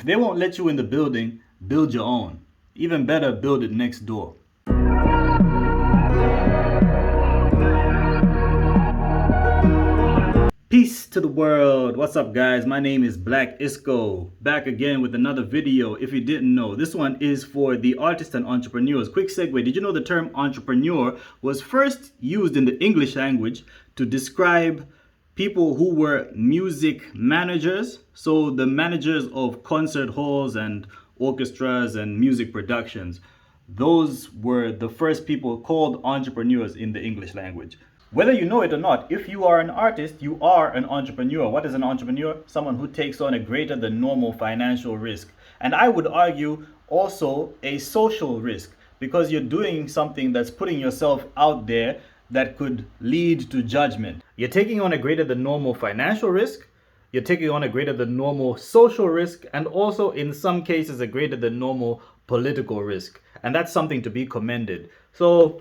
If they won't let you in the building, build your own. Even better, build it next door. Peace to the world. What's up, guys? My name is Black Isco. Back again with another video. If you didn't know, this one is for the artists and entrepreneurs. Quick segue. Did you know the term entrepreneur was first used in the English language to describe people who were music managers? So the managers of concert halls and orchestras and music productions. Those were the first people called entrepreneurs in the English language. Whether you know it or not, if you are an artist, you are an entrepreneur. What is an entrepreneur? Someone who takes on a greater than normal financial risk. And I would argue also a social risk, because you're doing something that's putting yourself out there that could lead to judgment. You're taking on a greater than normal financial risk. You're taking on a greater than normal social risk, and also in some cases a greater than normal political risk. And that's something to be commended. So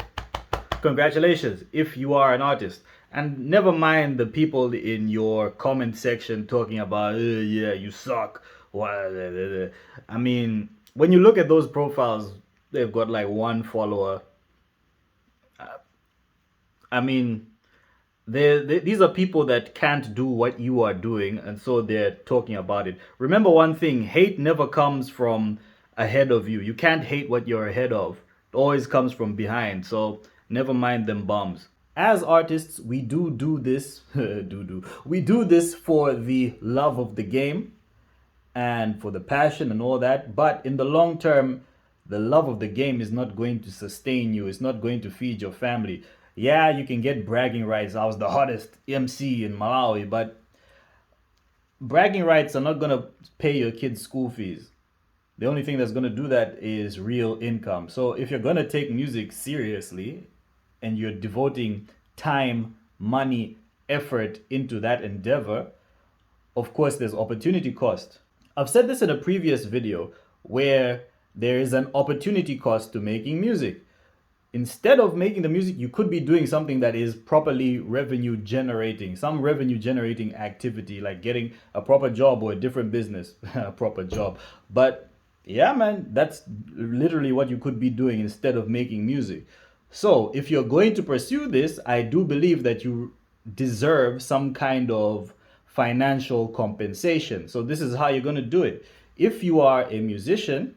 congratulations if you are an artist. And never mind the people in your comment section talking about, yeah, you suck. I mean, when you look at those profiles, they've got like one follower. I mean, these are people that can't do what you are doing, and so they're talking about it. Remember one thing, hate never comes from ahead of you. You can't hate what you're ahead of. It always comes from behind. So never mind them bums. As artists, we do this, we do this for the love of the game and for the passion and all that. But in the long term, the love of the game is not going to sustain you. It's not going to feed your family. Yeah, you can get bragging rights. I was the hottest MC in Malawi, but bragging rights are not going to pay your kids' school fees. The only thing that's going to do that is real income. So if you're going to take music seriously and you're devoting time, money, effort into that endeavor, of course, there's opportunity cost. I've said this in a previous video where there is an opportunity cost to making music. Instead of making the music, you could be doing something that is properly revenue generating, some revenue generating activity, like getting a proper job or a different business, a proper job. But yeah, man, that's literally what you could be doing instead of making music. So if you're going to pursue this, I do believe that you deserve some kind of financial compensation. So this is how you're going to do it. If you are a musician,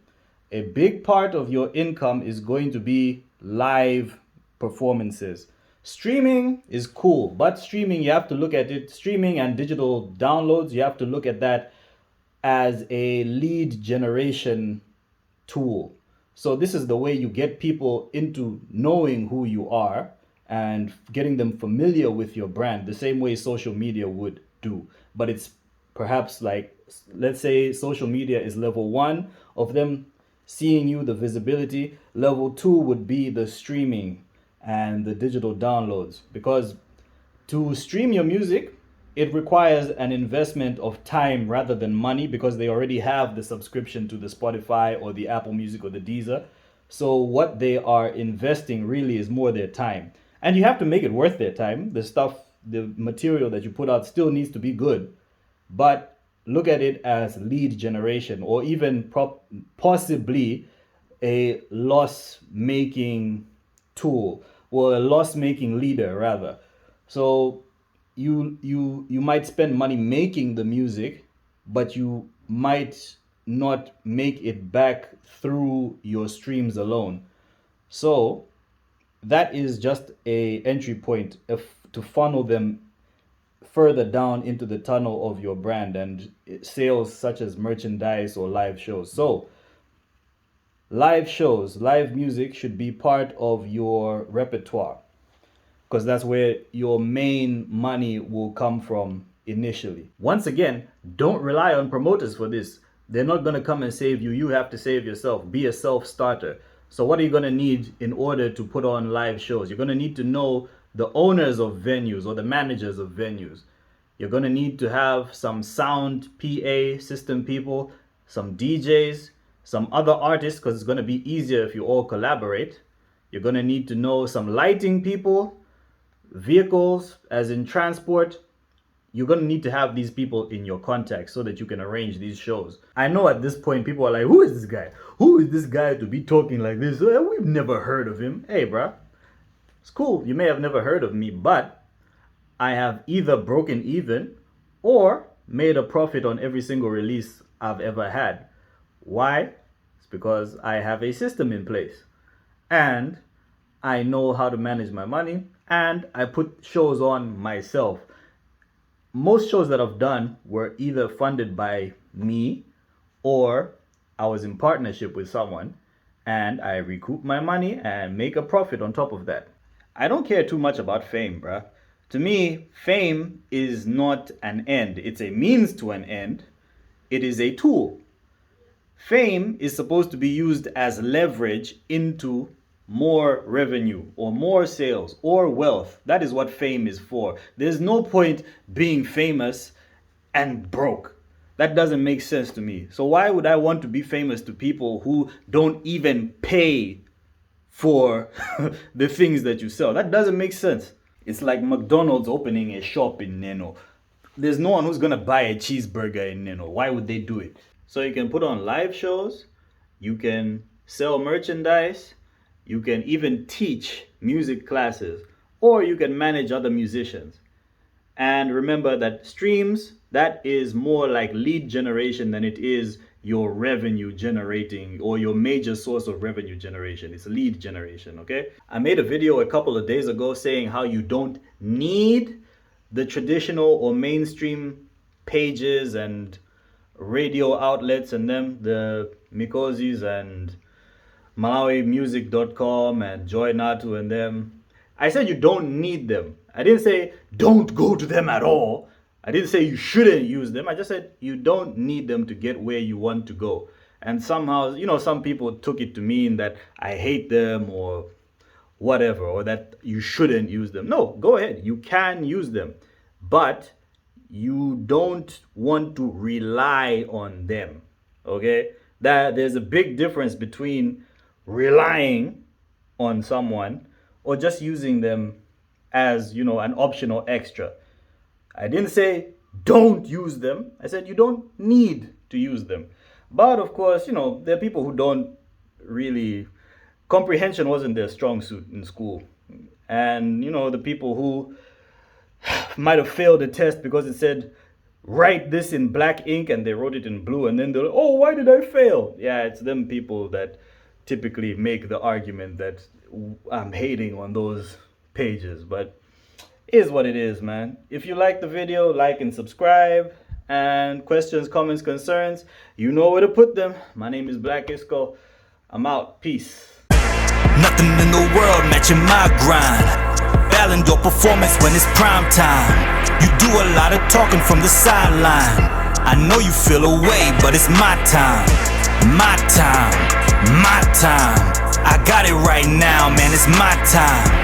a big part of your income is going to be live performances. Streaming is cool, but streaming, you have to look at it, streaming and digital downloads, you have to look at that as a lead generation tool. So this is the way you get people into knowing who you are and getting them familiar with your brand, the same way social media would do. But it's perhaps like, let's say social media is level 1 of them seeing you, the visibility. Level 2 would be the streaming and the digital downloads, because to stream your music, it requires an investment of time rather than money, because they already have the subscription to the Spotify or the Apple Music or the Deezer. So what they are investing really is more their time. And you have to make it worth their time. The stuff, the material that you put out still needs to be good. But look at it as lead generation, or even possibly a loss-making tool, or a loss-making leader rather. So you might spend money making the music, but you might not make it back through your streams alone. So that is just a entry point to funnel them further down into the tunnel of your brand and sales such as merchandise or live shows. So live shows, live music should be part of your repertoire, because that's where your main money will come from initially. Once again, don't rely on promoters for this. They're not going to come and save you. You have to save yourself. Be a self-starter. So what are you going to need in order to put on live shows? You're going to need to know the owners of venues or the managers of venues. You're going to need to have some sound PA system people, some DJs, some other artists, because it's going to be easier if you all collaborate. You're going to need to know some lighting people, vehicles as in transport. you're going to need to have these people in your contacts so that you can arrange these shows. I know at this point people are like, who is this guy? Who is this guy to be talking like this? We've never heard of him. Hey, bruh, it's cool. You may have never heard of me, but I have either broken even or made a profit on every single release I've ever had. Why? It's because I have a system in place and I know how to manage my money and I put shows on myself. Most shows that I've done were either funded by me or I was in partnership with someone and I recoup my money and make a profit on top of that. I don't care too much about fame, bruh. To me, fame is not an end. It's a means to an end. It is a tool. Fame is supposed to be used as leverage into more revenue or more sales or wealth. That is what fame is for. There's no point being famous and broke. That doesn't make sense to me. So why would I want to be famous to people who don't even pay for the things that you sell? That doesn't make sense. It's like McDonald's opening a shop in Neno. There's no one who's gonna buy a cheeseburger in Neno. Why would they do it? So you can put on live shows, you can sell merchandise, you can even teach music classes, or you can manage other musicians. And remember that streams, that is more like lead generation than it is your revenue generating or your major source of revenue generation. It's lead generation, okay? I made a video a couple of days ago saying how you don't need the traditional or mainstream pages and radio outlets and them, the Mikozis and MalawiMusic.com and Joy Natu and them. I said you don't need them. I didn't say don't go to them at all. I didn't say you shouldn't use them. I just said you don't need them to get where you want to go. And somehow, some people took it to mean that I hate them or whatever, or that you shouldn't use them. No, go ahead. You can use them. But you don't want to rely on them. Okay? There's a big difference between relying on someone or just using them as, an optional extra. I didn't say don't use them. I said you don't need to use them. But of course, there are people who don't really, comprehension wasn't their strong suit in school. And, the people who might have failed the test because it said write this in black ink and they wrote it in blue and then they're like, oh, why did I fail? Yeah, it's them people that typically make the argument that I'm hating on those pages, but is what it is, man. If you like the video, like and subscribe. And questions, comments, concerns, you know where to put them. My name is Black Isco. I'm out. Peace. Nothing in the world matching my grind. Ballin' your performance when it's prime time. You do a lot of talking from the sideline. I know you feel away, but it's my time. My time. My time. I got it right now, man. It's my time.